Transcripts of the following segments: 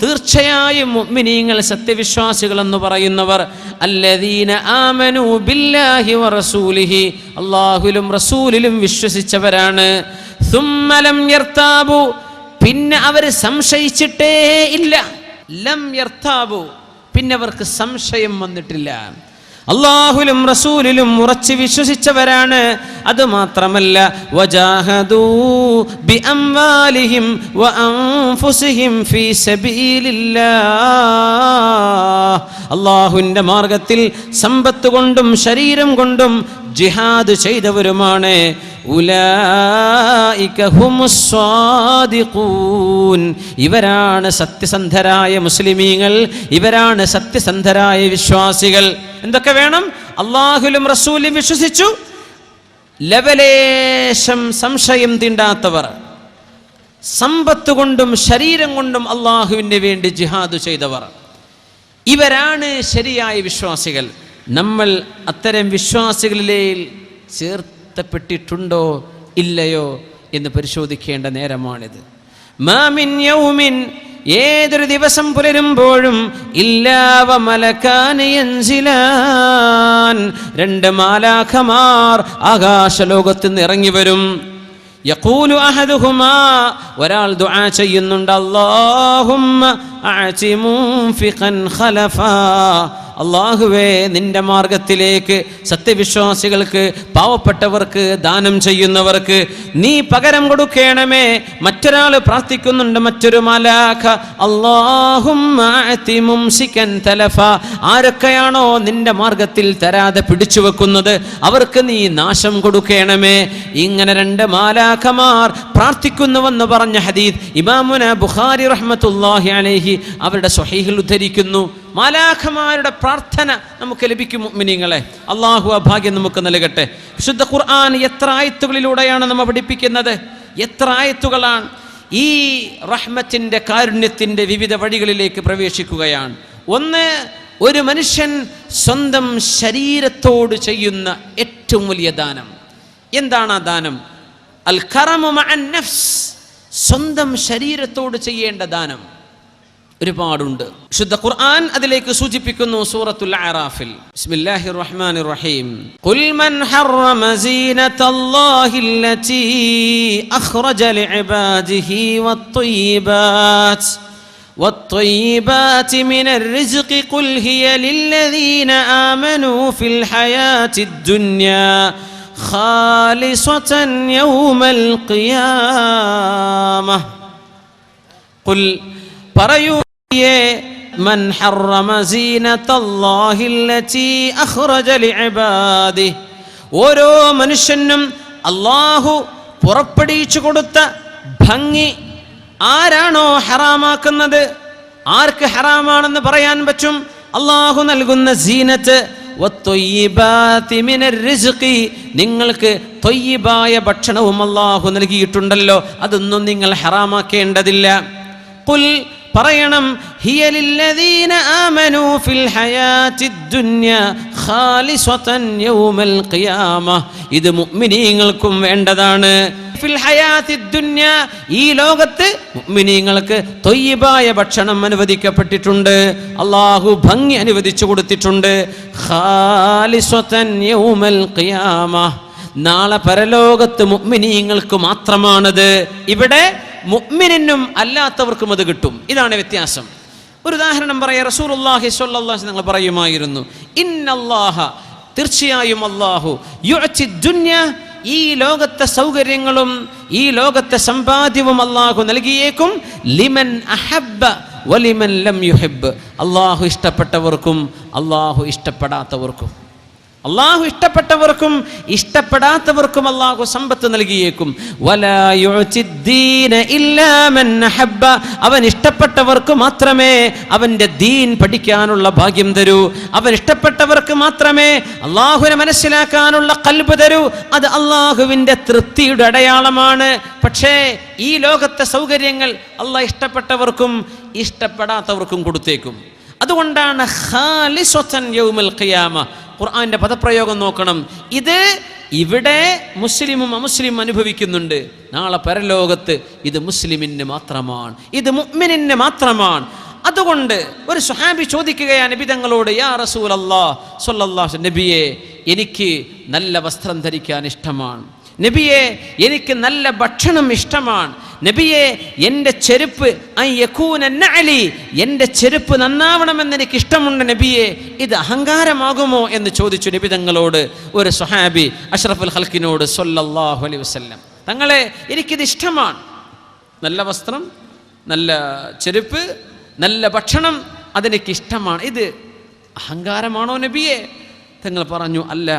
തീർച്ചയായും മുഅ്മിനീങ്ങൾ സത്യവിശ്വാസികൾ എന്ന് പറയുന്നവർ അല്ലദീന ആമനൂ ബില്ലാഹി വറസൂലിഹി അല്ലാഹുവിലും റസൂലിലും വിശ്വസിച്ചവരാണ്. സുമ്മ ലം യർതാബു പിന്നെ അവർ സംശയിച്ചിട്ടേ ഇല്ല. ലം യർതാബു പിന്നെ അവർക്ക് സംശയം വന്നിട്ടില്ല. അല്ലാഹുവിലും റസൂലിലും ഉറച്ചു വിശ്വസിച്ചവരാണ്. അതുമാത്രമല്ല വജാഹദൂ ബിഅംവാലിഹിം വഅൻഫുസിഹിം ഫീ സബീലില്ലാഹ് അല്ലാഹുവിൻ്റെ മാർഗത്തിൽ സമ്പത്ത് കൊണ്ടും ശരീരം കൊണ്ടും ജിഹാദ് ചെയ്തവരുമാണ്. ഉലൈക ഹുമുസ് സ്വാദിഖൂൻ ഇവരാണ് സത്യസന്ധരായ മുസ്ലിമീങ്ങൾ, ഇവരാണ് സത്യസന്ധരായ വിശ്വാസികൾ. എന്തൊക്കെ വേണം? അല്ലാഹുവിലും റസൂലിലും വിശ്വസിച്ചു, ലവലേശം സംശയം തീണ്ടാത്തവർ, സമ്പത്ത് കൊണ്ടും ശരീരം കൊണ്ടും അല്ലാഹുവിന് വേണ്ടി ജിഹാദ് ചെയ്തവർ, ഇവരാണ് ശരിയായ വിശ്വാസികൾ. നമ്മൾ അത്തരം വിശ്വാസികളിലെ ചേർത്തപ്പെട്ടിട്ടുണ്ടോ ഇല്ലയോ എന്ന് പരിശോധിക്കേണ്ട നേരമാണിത്. മാ മിൻ യൗമിൻ ഏതൊരു ദിവസം പുലരുമ്പോഴും ഇല്ലാ വ മലകാനി യൻസിലാൻ രണ്ട് മാലാഖമാർ ആകാശലോകത്ത് നിന്ന് ഇറങ്ങി വരും. യഖൂലു അഹദുഹുമാ ഒരാൾ ദുആ ചെയ്യുന്നുണ്ട്, അല്ലാഹുമ്മ അഅതി മുൻഫിഖൻ ഖലഫാ അല്ലാഹുവേ നിന്റെ മാർഗത്തിലേക്ക് സത്യവിശ്വാസികൾക്ക്, പാവപ്പെട്ടവർക്ക്, ദാനം ചെയ്യുന്നവർക്ക് നീ പകരം കൊടുക്കണമേ. മറ്റൊരാൾ പ്രാർത്ഥിക്കുന്നുണ്ട്, മറ്റൊരു മലാഖ അല്ലാഹുമ്മ അഅതി മുംസികൻ തലഫ ആരൊക്കെയാണോ നിന്റെ മാർഗത്തിൽ തരാതെ പിടിച്ചു വെക്കുന്നത് അവർക്ക് നീ നാശം കൊടുക്കണമേ. ഇങ്ങനെ രണ്ട് മാലാഖമാർ പ്രാർത്ഥിക്കുന്നുവെന്ന് പറഞ്ഞ ഹദീസ് ഇമാമുന ബുഖാരി റഹ്മത്തുള്ളാഹി അലൈഹി അവരുടെ സ്വഹീഹിൽ ഉദ്ധരിക്കുന്നു. മാലാഖമാരുടെ പ്രാർത്ഥന നമുക്ക് ലഭിക്കും മുഅ്മിനീങ്ങളെ. അല്ലാഹു ആ ഭാഗ്യം നമുക്ക് നൽകട്ടെ. വിശുദ്ധ ഖുർആൻ എത്ര ആയത്തുകളിലൂടെയാണ് നമ്മെ പഠിപ്പിക്കുന്നത്, എത്ര ആയത്തുകളാണ് ഈ റഹ്മത്തിൻ്റെ കാരുണ്യത്തിൻ്റെ വിവിധ വഴികളിലേക്ക് പ്രവേശിക്കുകയാണ്. ഒന്ന്, ഒരു മനുഷ്യൻ സ്വന്തം ശരീരത്തോട് ചെയ്യുന്ന ഏറ്റവും വലിയ ദാനം. എന്താണ് ആ ദാനം? അൽ കറമു മഅൻ നഫ്സ്, സ്വന്തം ശരീരത്തോട് ചെയ്യേണ്ട ദാനം ഒരുപാടുണ്ട്. ശുദ്ധ ഖുർആൻ അതിലേക്ക് സൂചിപ്പിക്കുന്നു. സൂറത്തുൽ അറാഫിൽ ബിസ്മില്ലാഹിർ റഹ്മാനിർ റഹീം ഖുൽ മൻ ഹറമ സീനത്തല്ലാഹില്ലതീ അഖ്റജ ലിഇബാദിഹി വത്ത്വയ്യിബാതി മിനർ റിസ്ഖി ഖുൽ ഹിയ ലില്ലദീന ആമനൂ ഫിൽ ഹയാത്തിദ് ദുനിയാ ഖാലിസതൻ യൗമൽ ഖിയാമah. ഖുൽ പറയൂ, മൻ ഹറമ സീനത്തല്ലാഹില്ലതീ അഖ്റജ ലിഇബാദിഹി ഓരോ മനുഷ്യനും അല്ലാഹു പുറപ്പെടുവിച്ചു കൊടുത്ത ഭംഗി ആരാണോ ഹറാമാക്കുന്നത്, ആർക്ക് ഹറാമാണെന്ന് പറയാൻ പറ്റും? അല്ലാഹു നൽകുന്ന സീനത്ത്. വത്ത്വയ്യിബാതി മിനർ റിസ്ഖി നിങ്ങൾക്ക് ത്വയ്യിബായ ഭക്ഷണവും അല്ലാഹു നൽകിയിട്ടുണ്ടല്ലോ, അതൊന്നും നിങ്ങൾ ഹറാമാക്കേണ്ടതില്ല. ഖുൽ പറയണം, ഹിയ ലില്ലദീന ആമനൂ ഫിൽ ഹയാത്തിദ് ദുനിയാ ഖാലിസതൻ യൗമൽ ഖിയാമah ഇത് മുഅ്മിനീങ്ങൾക്കും വേണ്ടതാണ്. ഫിൽ ഹയാത്തിദ് ദുനിയാ ഈ ലോകത്ത് മുഅ്മിനീങ്ങൾക്ക് ത്വയ്യിബായ ഭക്ഷണം അനുവദിക്കപ്പെട്ടിട്ടുണ്ട്, അല്ലാഹു ഭംഗി അനുവദിച്ചു കൊടുത്തിട്ടുണ്ട്. ഖാലിസതൻ യൗമൽ ഖിയാമah നാളെ പരലോകത്ത് മുഅ്മിനീങ്ങൾക്ക് മാത്രമാണത്. ഇവിടെ മുഅ്മിനിനും അല്ലാത്തവർക്കും അത് കിട്ടും. ഇതാണ് വ്യത്യാസം. ഒരു ഉദാഹരണം പറയാം. റസൂലുള്ളാഹി സ്വല്ലല്ലാഹു അലൈഹി വസല്ലം പറയുമായിരുന്നു, ഇന്നല്ലാഹ തീർച്ചയായും അല്ലാഹു യുഅതി ദുനിയ ഈ ലോകത്തെ സൗകര്യങ്ങളും ഈ ലോകത്തെ സമ്പാദ്യവും അല്ലാഹു നൽകിയേക്കും ലിമൻ അഹബ്ബ വലിമൻ ലം യുഹിബ് അല്ലാഹു ഇഷ്ടപ്പെട്ടവർക്കും അല്ലാഹു ഇഷ്ടപ്പെടാത്തവർക്കും. അല്ലാഹു ഇഷ്ടപ്പെട്ടവർക്കും ഇഷ്ടപ്പെടാത്തവർക്കും അല്ലാഹു സമ്പത്ത് നൽകിയേക്കും. വലാ യുഅ്തിദ്ദീന ഇല്ലാ മൻ അഹബ്ബ അവൻ ഇഷ്ടപ്പെട്ടവർക്ക് മാത്രമേ അവൻ്റെ ദീൻ പഠിക്കാനുള്ള ഭാഗ്യം തരൂ. അവൻ ഇഷ്ടപ്പെട്ടവർക്ക് മാത്രമേ അല്ലാഹുവിനെ മനസ്സിലാക്കാനുള്ള ഖൽബ് തരൂ. അത് അല്ലാഹുവിൻ്റെ തൃപ്തിയുടെ അടയാളമാണ്. പക്ഷേ ഈ ലോകത്തെ സൗകര്യങ്ങൾ അല്ലാഹ് ഇഷ്ടപ്പെട്ടവർക്കും ഇഷ്ടപ്പെടാത്തവർക്കും കൊടുത്തേക്കും. അതുകൊണ്ടാണ് ഖാലിസതൻ യൗമൽ ഖിയാമ. ഖുർആന്റെ പദപ്രയോഗം നോക്കണം. ഇത് ഇവിടെ മുസ്ലിമും അമുസ്ലിം അനുഭവിക്കുന്നുണ്ട്. നാളെ പരലോകത്ത് ഇത് മുസ്ലിമിന് മാത്രമാണ്, ഇത് മുഅ്മിനിന് മാത്രമാണ്. അതുകൊണ്ട് ഒരു സ്വഹാബി ചോദിക്കുകയാണ് നബി തങ്ങളോട്, യാ റസൂലല്ലാഹ് സ്വല്ലല്ലാഹു അലൈഹി നബിയെ, എനിക്ക് നല്ല വസ്ത്രം ധരിക്കാൻ ഇഷ്ടമാണ്, നബിയെ എനിക്ക് നല്ല ഭക്ഷണം ഇഷ്ടമാണ്, നബിയെ എൻ്റെ ചെരുപ്പ് എൻ്റെ ചെരുപ്പ് നന്നാവണമെന്ന് എനിക്ക് ഇഷ്ടമുണ്ട് നബിയെ, ഇത് അഹങ്കാരമാകുമോ എന്ന് ചോദിച്ചു നബി തങ്ങളോട് ഒരു സ്വഹാബി അഷ്റഫുൽ ഖൽഖിനോട് സ്വല്ലല്ലാഹു അലൈഹി വസല്ലം. തങ്ങളെ, എനിക്കിത് ഇഷ്ടമാണ്, നല്ല വസ്ത്രം, നല്ല ചെരുപ്പ്, നല്ല ഭക്ഷണം, അതെനിക്ക് ഇഷ്ടമാണ്, ഇത് അഹങ്കാരമാണോ നബിയെ? തങ്ങൾ പറഞ്ഞു, അല്ല,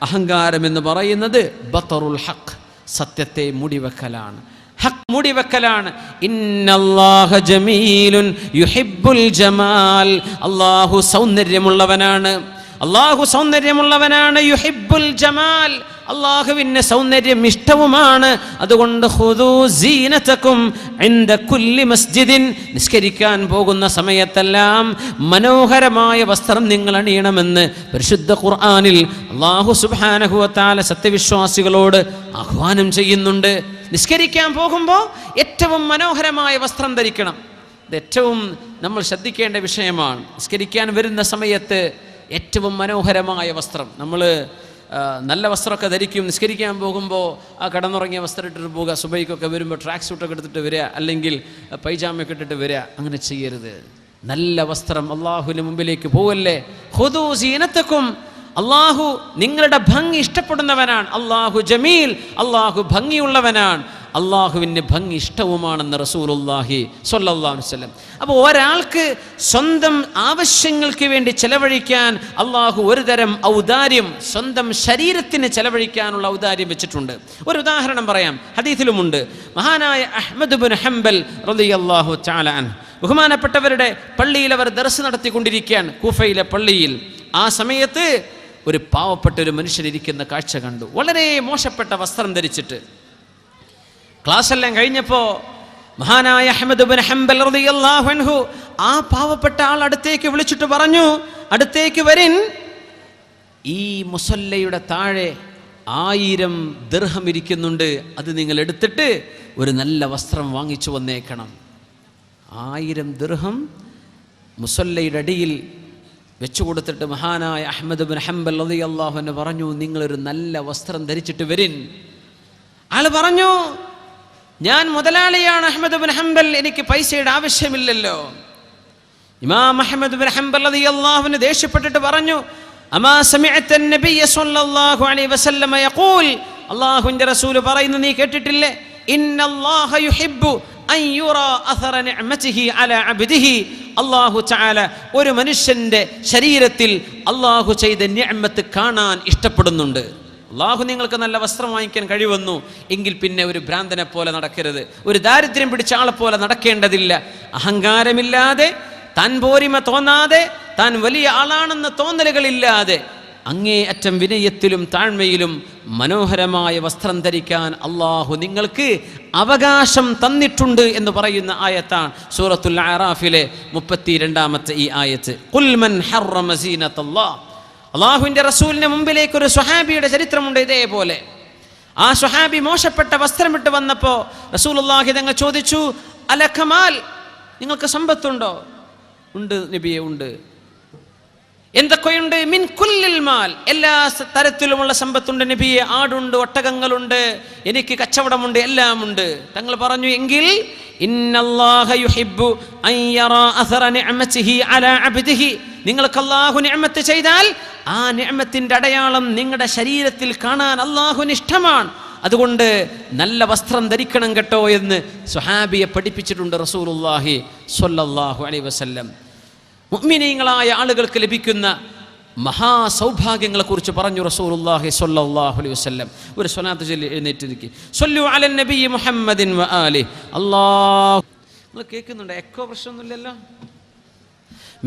അഹങ്കാരം എന്ന് പറയുന്നത് ബത്തറുൽ ഹഖ്, സത്യത്തെ മൂടിവെക്കലാണ്, ഹഖ് മൂടിവെക്കലാണ്. ഇന്നല്ലാഹ ജമീലുൻ യുഹിബ്ബുൽ ജമാൽ, അല്ലാഹു സൗന്ദര്യമുള്ളവനാണ്, അല്ലാഹു സൗന്ദര്യമുള്ളവനാണ്. യുഹിബ്ബുൽ ജമാൽ, അല്ലാഹുവിന് സൗന്ദര്യം ഇഷ്ടവുമാണ്. അതുകൊണ്ട് ഖുദൂ സീനതകും ഇൻദ കുല്ലി മസ്ജിദിൻ, നിസ്കരിക്കാൻ പോകുന്ന സമയത്തെല്ലാം മനോഹരമായ വസ്ത്രം നിങ്ങൾ അണിയണമെന്ന് പരിശുദ്ധ ഖുർആനിൽ അല്ലാഹു സുബ്ഹാനഹു വ തആല സത്യവിശ്വാസികളോട് ആഹ്വാനം ചെയ്യുന്നുണ്ട്. നിസ്കരിക്കാൻ പോകുമ്പോൾ ഏറ്റവും മനോഹരമായ വസ്ത്രം ധരിക്കണം. ഇത് ഏറ്റവും നമ്മൾ ശ്രദ്ധിക്കേണ്ട വിഷയമാണ്. നിസ്കരിക്കാൻ വരുന്ന സമയത്ത് ഏറ്റവും മനോഹരമായ വസ്ത്രം, നമ്മൾ നല്ല വസ്ത്രമൊക്കെ ധരിക്കും. നിസ്കരിക്കാൻ പോകുമ്പോൾ ആ കടന്നുറങ്ങിയ വസ്ത്രം ഇട്ടിട്ട് പോവുക, സുബൈക്കൊക്കെ വരുമ്പോൾ ട്രാക്ക് സൂട്ടൊക്കെ എടുത്തിട്ട് വരിക, അല്ലെങ്കിൽ പൈജാമയൊക്കെ ഇട്ടിട്ട് വരിക. അങ്ങനെ ചെയ്യരുത്. നല്ല വസ്ത്രം, അള്ളാഹുവിന് മുമ്പിലേക്ക് പോവല്ലേ. ഖുദൂ സീനതകും, അള്ളാഹു നിങ്ങളുടെ ഭംഗി ഇഷ്ടപ്പെടുന്നവനാണ്. അള്ളാഹു ജമീൽ, അള്ളാഹു ഭംഗിയുള്ളവനാണ്, അള്ളാഹുവിന് ഭംഗി ഇഷ്ടവുമാണെന്ന് റസൂലുള്ളാഹി സ്വല്ലല്ലാഹു അലൈഹി വസല്ലം. അപ്പോൾ ഒരാൾക്ക് സ്വന്തം ആവശ്യങ്ങൾക്ക് വേണ്ടി ചെലവഴിക്കാൻ അള്ളാഹു ഒരു തരം ഔദാര്യം സ്വന്തം ശരീരത്തിന് ചെലവഴിക്കാനുള്ള ഔദാര്യം വെച്ചിട്ടുണ്ട്. ഒരു ഉദാഹരണം പറയാം, ഹദീസിലുമുണ്ട്. മഹാനായ അഹ്മദ് ഇബ്നു ഹംബൽ റളിയല്ലാഹു തആല അൻഹു, ബഹുമാനപ്പെട്ടവരുടെ പള്ളിയിൽ അവർ ദർസ് നടത്തിക്കൊണ്ടിരിക്കുകയാണ്, കൂഫയിലെ പള്ളിയിൽ. ആ സമയത്ത് ഒരു പാവപ്പെട്ട ഒരു മനുഷ്യനിരിക്കുന്ന കാഴ്ച കണ്ടു, വളരെ മോശപ്പെട്ട വസ്ത്രം ധരിച്ചിട്ട്. ക്ലാസ് എല്ലാം കഴിഞ്ഞപ്പോൾ മഹാനായ അഹ്മദ് ഇബ്നു ഹംബൽ റളിയല്ലാഹു അൻഹു ആ പാവപ്പെട്ട ആൾ അടുത്തേക്ക് വിളിച്ചിട്ട് പറഞ്ഞു, അടുത്തേക്ക് വരിൻ, ഈ മുസല്ലയുടെ താഴെ 1000 ദിർഹം ഇരിക്കുന്നുണ്ട്, അത് നിങ്ങൾ എടുത്തിട്ട് ഒരു നല്ല വസ്ത്രം വാങ്ങിച്ചു വന്നേക്കണം. 1000 ദിർഹം മുസല്ലയുടെ അടിയിൽ വെച്ചു കൊടുത്തിട്ട് മഹാനായ അഹ്മദ് ഇബ്നു ഹംബൽ റളിയല്ലാഹു അൻഹു പറഞ്ഞു, നിങ്ങളൊരു നല്ല വസ്ത്രം ധരിച്ചിട്ട് വരിൻ. ആൾ പറഞ്ഞു, ഞാൻ മുതലാളിയാണ് അഹ്മദ് ഇബ്നു ഹംബൽ, എനിക്ക് പൈസയുടെ ആവശ്യമില്ലല്ലോ. ഇമാം അഹ്മദ് ഇബ്നു ഹംബൽ റളിയല്ലാഹു അൻഹു ദേഷ്യപ്പെട്ടിട്ട് പറഞ്ഞു, അമാ സമിഅത നബിയ സ്വല്ലല്ലാഹു അലൈഹി വസല്ലം യഖൂൽ, അല്ലാഹുവിന്റെ റസൂൽ പറയുന്നത് നീ കേട്ടിട്ടില്ലേ? ഇന്നല്ലാഹ യുഹിബ്ബു അൻ യുറാ അഥറ നിഅമതിഹി അലാ അബ്ദിഹി, അല്ലാഹു തആല ഒരു മനുഷ്യന്റെ ശരീരത്തിൽ അല്ലാഹു ചെയ്ത നിഅമത്ത് കാണാൻ ഇഷ്ടപ്പെടുന്നുണ്ട്. അള്ളാഹു നിങ്ങൾക്ക് നല്ല വസ്ത്രം വാങ്ങിക്കാൻ കഴിവന്നു എങ്കിൽ പിന്നെ ഒരു ഭ്രാന്തനെ പോലെ നടക്കരുത്, ഒരു ദാരിദ്ര്യം പിടിച്ച ആളെ പോലെ നടക്കേണ്ടതില്ല. അഹങ്കാരമില്ലാതെ, താൻ പോരിമ തോന്നാതെ, താൻ വലിയ ആളാണെന്ന തോന്നലുകളില്ലാതെ, അങ്ങേയറ്റം വിനയത്തിലും താഴ്മയിലും മനോഹരമായ വസ്ത്രം ധരിക്കാൻ അള്ളാഹു നിങ്ങൾക്ക് അവകാശം തന്നിട്ടുണ്ട് എന്ന് പറയുന്ന ആയത്താണ് സൂറത്തുൽ അറാഫിലെ 32-ാമത്തെ ഈ ആയത്ത്. ഖുൽ മൻ ഹറമ സീനത്തല്ലാഹ്, അള്ളാഹുവിൻ്റെ റസൂലിന് മുമ്പിലേക്ക് ഒരു സ്വഹാബിയുടെ ചരിത്രമുണ്ട് ഇതേപോലെ. ആ സ്വഹാബി മോശപ്പെട്ട വസ്ത്രമിട്ട് വന്നപ്പോൾ റസൂലുള്ളാഹി തങ്ങൾ ചോദിച്ചു, അലകമാൽ, നിങ്ങൾക്ക് സമ്പത്തുണ്ടോ? ഉണ്ട് നബിയെ, ഉണ്ട്. എന്തൊക്കെയുണ്ട്? മിൻ കുല്ലിൽ മാൽ, എല്ലാ തരത്തിലുമുള്ള സമ്പത്തുണ്ട് നബിയെ, ആടുണ്ട്, ഒട്ടകങ്ങളുണ്ട്, എനിക്ക് കച്ചവടമുണ്ട്, എല്ലാം ഉണ്ട്. തങ്ങൾ പറഞ്ഞു, എങ്കിൽ ഇന്നല്ലാഹ യുഹിബ്ബു അൻ യറാ അഥറ നിഅമതിഹി അലാ അബ്ദിഹി, നിങ്ങൾക്ക് അല്ലാഹു നിഅമത്ത് ചെയ്താൽ ആ നിഅമത്തിന്റെ അടയാളം നിങ്ങളുടെ ശരീരത്തിൽ കാണാൻ അല്ലാഹുവിന് ഇഷ്ടമാണ്. അതുകൊണ്ട് നല്ല വസ്ത്രം ധരിക്കണം കേട്ടോ എന്ന് സ്വഹാബിയെ പഠിപ്പിച്ചിട്ടുണ്ട് റസൂലുള്ളാഹി സ്വല്ലല്ലാഹു അലൈഹി വസല്ലം. മുഅ്മിനീങ്ങളായ ആളുകൾക്ക് ലഭിക്കുന്ന മഹാസൗഭാഗ്യങ്ങളെക്കുറിച്ച് പറഞ്ഞു റസൂലുള്ളാഹി സ്വല്ലല്ലാഹു അലൈഹി വസല്ലം. ഒരു സ്വലാത്ത് ചൊല്ലി എഴുന്നേറ്റിരിക്കുക. സ്വല്ലു അലൻ നബി മുഹമ്മദിൻ വ ആലിഹി. അല്ലാഹു, നിങ്ങൾ കേൾക്കുന്നുണ്ടോ? എക്കോ പ്രശ്നമൊന്നുമില്ലല്ലോ.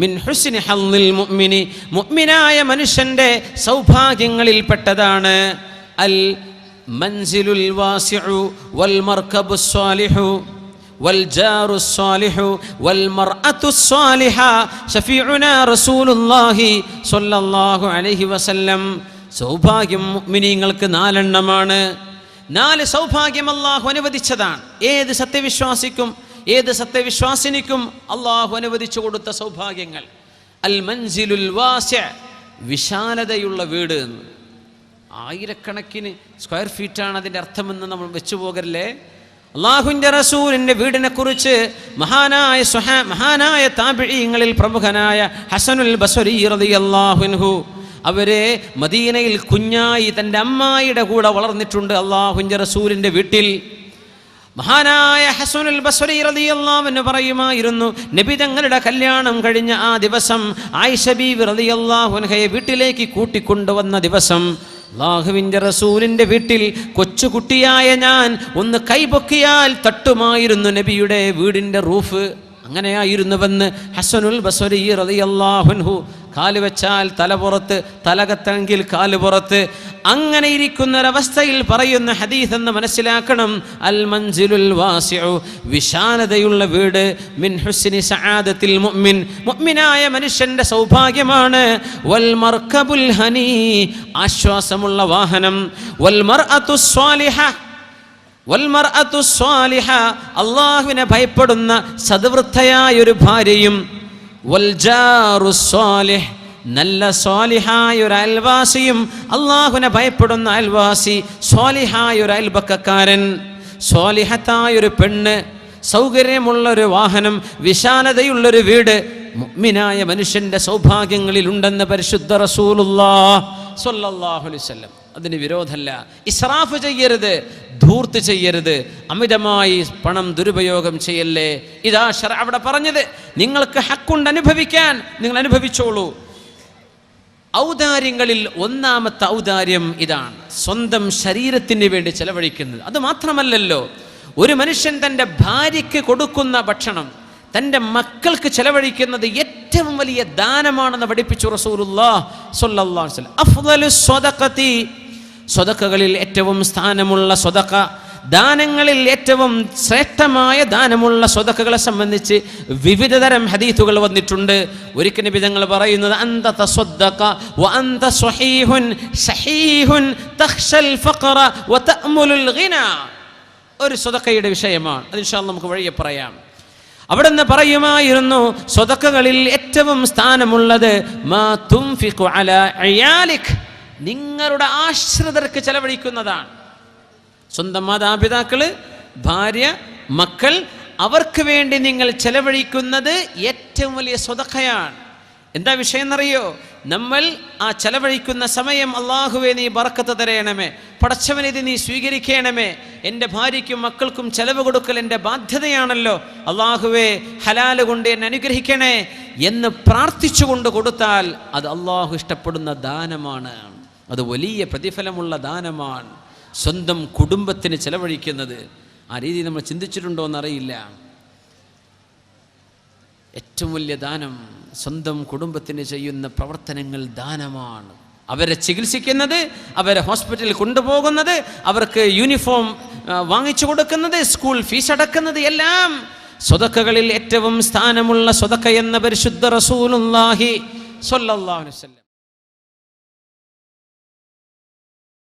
മിൻ ഹുസ്നി ഹള്ളിൽ മുഅ്മിനി, മുഅ്മിനായ മനുഷ്യന്റെ സൗഭാഗ്യങ്ങളിൽപ്പെട്ടതാണ് അൽ മൻസിലുൽ വാസിഉ വൽ മർകബുസ് സാലിഹു വൽജാറു സ്സാലിഹു വൽമർഅതു സ്സാലിഹ ശഫീഉനാ റസൂലുള്ളാഹി സ്വല്ലല്ലാഹു അലൈഹി വസല്ലം. സൗഭാഗ്യം മുഅ്മിനീങ്ങൾക്ക് 4 എണ്ണമാണ്. 4 സൗഭാഗ്യം അല്ലാഹു അനുവദിച്ചതാണ്. ഏത് സത്യവിശ്വാസിക്കും ഏത് സത്യവിശ്വാസിനിക്കും അള്ളാഹു അനുവദിച്ചു കൊടുത്ത സൗഭാഗ്യങ്ങൾ. അൽ മൻസിലുൽ വാസിഅ, വിശാലതയുള്ള വീട്. ആയിരക്കണക്കിന് സ്ക്വയർ ഫീറ്റാണ് അതിൻ്റെ അർത്ഥമെന്ന് നമ്മൾ വെച്ചു പോകല്ലേ. അള്ളാഹുവിൻ്റെ റസൂലിൻ്റെ വീടിനെ കുറിച്ച് മഹാനായ താബിഈങ്ങളിൽ പ്രമുഖനായ ഹസനുൽ ബസ്രി റളിയല്ലാഹു അൻഹു, അവരെ മദീനയിൽ കുഞ്ഞായി തൻ്റെ അമ്മായിയുടെ കൂടെ വളർന്നിട്ടുണ്ട് അള്ളാഹുവിൻ്റെ റസൂലിൻ്റെ വീട്ടിൽ. മഹാനായ ഹസനുൽ ബസ്രി റളിയല്ലാഹു അൻഹു പറയുമായിരുന്നു, നബി തങ്ങളുടെ കല്യാണം കഴിഞ്ഞ ആ ദിവസം ആയിഷ ബീവി റളിയല്ലാഹു അൻഹയെ വീട്ടിലേക്ക് കൂട്ടിക്കൊണ്ടുവന്ന ദിവസം അല്ലാഹുവിൻ്റെ റസൂലിൻ്റെ വീട്ടിൽ കൊച്ചുകുട്ടിയായ ഞാൻ ഒന്ന് കൈപൊക്കിയാൽ തട്ടുമായിരുന്നു നബിയുടെ വീടിൻ്റെ റൂഫ്. അങ്ങനെയായിരുന്നുവെന്ന് ഹസനുൽ ബസ്രി റളിയല്ലാഹു അൻഹു. കാല് വെച്ചാൽ തല പുറത്ത്, തലകത്തെങ്കിൽ കാല് പുറത്ത്, അങ്ങനെ ഇരിക്കുന്നൊരവസ്ഥയിൽ പറയുന്ന ഹദീസ് എന്ന് മനസ്സിലാക്കണം. അൽ മൻസിലുൽ വാസിഉ, വിശാലതയുള്ള വീട്. മിൻ ഹുസ്നി സആദത്തിൽ മുഅ്മിൻ, മുഅ്മിനായ മനുഷ്യന്റെ സൗഭാഗ്യമാണ്. വൽ മർകബുൽ ഹനീ, ആശ്വാസമുള്ള വാഹനം. വൽ മർഅതു സ്വാലിഹ, അള്ളാഹുവിനെ ഭയപ്പെടുന്ന സദ്വൃത്തയായ ഒരു ഭാര്യയും. വൽ ജാറു സ്വാലിഹ്, നല്ല സ്വാലിഹായ ഒരു അയൽവാസിയും. അള്ളാഹുവിനെ ഭയപ്പെടുന്ന അയൽവാസി, സ്വാലിഹായ ഒരു അയൽപക്കക്കാരൻ, സ്വാലിഹത്തായ ഒരു പെണ്ണ്, സൗകര്യമുള്ളൊരു വാഹനം, വിശാലതയുള്ളൊരു വീട് മുഅ്മിനായ മനുഷ്യന്റെ സൗഭാഗ്യങ്ങളിലുണ്ടെന്ന് പരിശുദ്ധ റസൂലുള്ളാഹി സ്വല്ലല്ലാഹു അലൈഹി വസല്ലം. അതിന് വിരോധമല്ല. ഇസ്രാഫ് ചെയ്യരുത്, ധൂർത്ത് ചെയ്യരുത്, അമിതമായി പണം ദുരുപയോഗം ചെയ്യല്ലേ. ഇതാ ശർഅ അവിടെ പറഞ്ഞത്. നിങ്ങൾക്ക് ഹക്കുണ്ട് അനുഭവിക്കാൻ, നിങ്ങൾ അനുഭവിച്ചോളൂ. ഔദാര്യങ്ങളിൽ ഒന്നാമത്തെ ഔദാര്യം ഇതാണ്, സ്വന്തം ശരീരത്തിന് വേണ്ടി ചെലവഴിക്കുന്നത്. അത് മാത്രമല്ലല്ലോ, ഒരു മനുഷ്യൻ തൻ്റെ ഭാര്യയ്ക്ക് കൊടുക്കുന്ന ഭക്ഷണം തൻ്റെ മക്കൾക്ക് ചെലവഴിക്കുന്നത് ഏറ്റവും വലിയ ദാനമാണെന്ന് പഠിപ്പിച്ചു റസൂലുള്ളാഹി സ്വല്ലല്ലാഹു അലൈഹി വസല്ലം. അഫ്ളലുസ് സ്വദഖതി, സ്വദഖകളിൽ ഏറ്റവും സ്ഥാനമുള്ള സ്വദഖ, ദാനങ്ങളിൽ ഏറ്റവും ശ്രേഷ്ഠമായ ദാനമുള്ള സ്വദഖകളെ സംബന്ധിച്ച് വിവിധതരം ഹദീസുകൾ വന്നിട്ടുണ്ട്. ഒരിക്കൽ നബി തങ്ങൾ പറയുന്നത്, അന്ത തസദ്ദഖ വ അന്ത സ്വഹീഹുൻ സഹീഹുൻ തഖ്ശൽ ഫഖറ വ തഅമുലുൽ ഗിന. ഒരു സ്വദഖയുടെ വിഷയമാണ്. അത് ഇൻഷാ അല്ലാഹ് നമുക്ക് വഴിയെ പറയാം. അവിടെ നിന്ന് പറയുമായിരുന്നു, സ്വദഖകളിൽ ഏറ്റവും സ്ഥാനമുള്ളത് മാ തുൻഫിഖു അലാ ഇയാലിക്, നിങ്ങളുടെ ആശ്രിതർക്ക് ചെലവഴിക്കുന്നതാണ്. സ്വന്തം മാതാപിതാക്കള്, ഭാര്യ, മക്കൾ, അവർക്ക് വേണ്ടി നിങ്ങൾ ചെലവഴിക്കുന്നത് ഏറ്റവും വലിയ സ്വദഖയാണ്. എന്താ വിഷയം എന്നറിയോ? നമ്മൾ ആ ചെലവഴിക്കുന്ന സമയം, അള്ളാഹുവേ നീ ബർക്കത്ത് തരയണമേ, പടച്ചവനെ ഇത് നീ സ്വീകരിക്കണമേ, എൻ്റെ ഭാര്യയ്ക്കും മക്കൾക്കും ചെലവ് കൊടുക്കൽ എൻ്റെ ബാധ്യതയാണല്ലോ, അള്ളാഹുവേ ഹലാല് കൊണ്ട് എന്നെ അനുഗ്രഹിക്കണേ എന്ന് പ്രാർത്ഥിച്ചുകൊണ്ട് കൊടുത്താൽ അത് അള്ളാഹു ഇഷ്ടപ്പെടുന്ന ദാനമാണ്. അത് വലിയ പ്രതിഫലമുള്ള ദാനമാണ്. സ്വന്തം കുടുംബത്തിന് ചെലവഴിക്കുന്നത്, ആ രീതി നമ്മൾ ചിന്തിച്ചിട്ടുണ്ടോ എന്നറിയില്ല. ഏറ്റവും വലിയ ദാനം സ്വന്തം കുടുംബത്തിന് ചെയ്യുന്ന പ്രവർത്തനങ്ങൾ ദാനമാണ്. അവരെ ചികിത്സിക്കുന്നത്, അവരെ ഹോസ്പിറ്റലിൽ കൊണ്ടുപോകുന്നത്, അവർക്ക് യൂണിഫോം വാങ്ങിച്ചു കൊടുക്കുന്നത്, സ്കൂൾ ഫീസ് അടക്കുന്നത്, എല്ലാം സ്വദഖകളിൽ ഏറ്റവും സ്ഥാനമുള്ള സ്വദഖ എന്ന പരിശുദ്ധ റസൂലുള്ളാഹി സ്വല്ലല്ലാഹു അലൈഹി വസല്ലം.